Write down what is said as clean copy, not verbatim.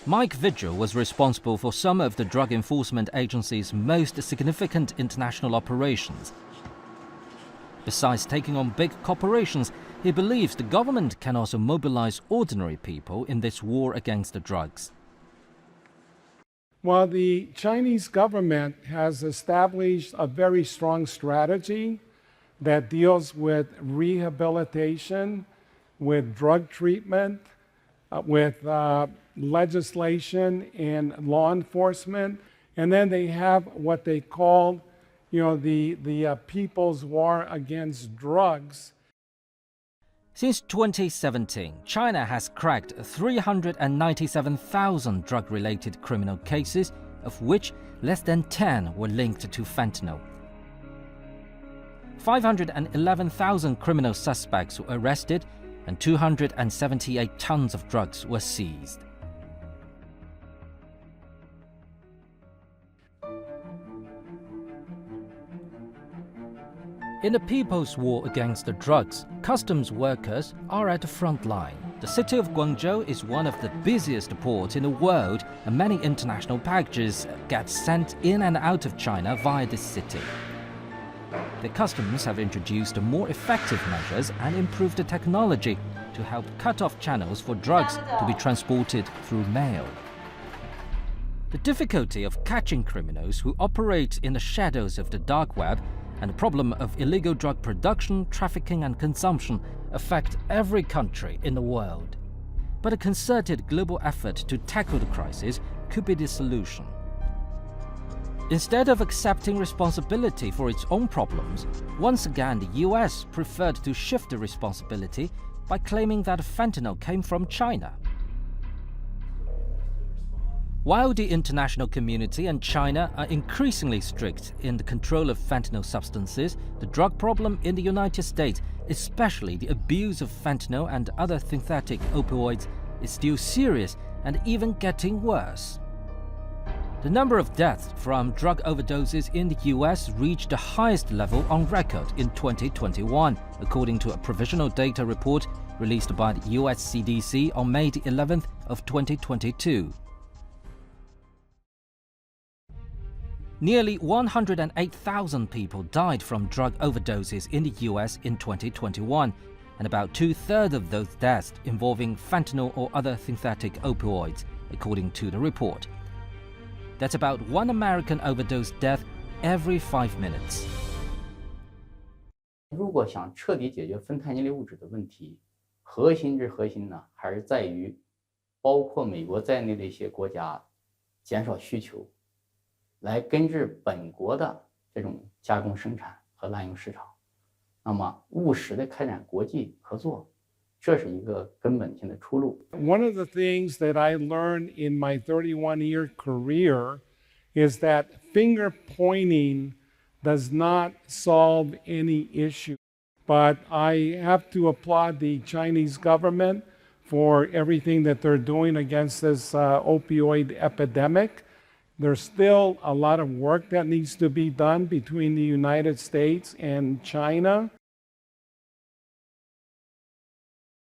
Mike Vigil was responsible for some of the Drug Enforcement Agency's most significant international operations. Besides taking on big corporations, he believes the government can also mobilize ordinary people in this war against the drugs. Well, the Chinese government has established a very strong strategy that deals with rehabilitation, with drug treatment, with legislation and law enforcement. And then they have what they call, the people's war against drugs. Since 2017, China has cracked 397,000 drug-related criminal cases, of which less than 10 were linked to fentanyl. 511,000 criminal suspects were arrested and 278 tons of drugs were seized. In the people's war against the drugs, customs workers are at the front line. The city of Guangzhou is one of the busiest ports in the world, and many international packages get sent in and out of China via this city. The customs have introduced more effective measures and improved the technology to help cut off channels for drugs to be transported through mail. The difficulty of catching criminals who operate in the shadows of the dark web and the problem of illegal drug production, trafficking and consumption affect every country in the world. But a concerted global effort to tackle the crisis could be the solution. Instead of accepting responsibility for its own problems, once again the US preferred to shift the responsibility by claiming that fentanyl came from China. While the international community and China are increasingly strict in the control of fentanyl substances, the drug problem in the United States, especially the abuse of fentanyl and other synthetic opioids, is still serious and even getting worse. The number of deaths from drug overdoses in the US reached the highest level on record in 2021, according to a provisional data report released by the US CDC on May 11th of 2022. Nearly 108,000 people died from drug overdoses in the US in 2021, and about two-thirds of those deaths involving fentanyl or other synthetic opioids, according to the report. That's about one American overdose death every 5 minutes. 如果想彻底解决芬太尼类物质的问题，核心之核心呢，还是在于包括美国在内的一些国家减少需求，来根治本国的这种加工生产和滥用市场，那么务实的开展国际合作，这是一个根本性的出路。One of the things that I learned in my 31-year career is that finger pointing does not solve any issue. But I have to applaud the Chinese government for everything that they're doing against this opioid epidemic. There's still a lot of work that needs to be done between the United States and China.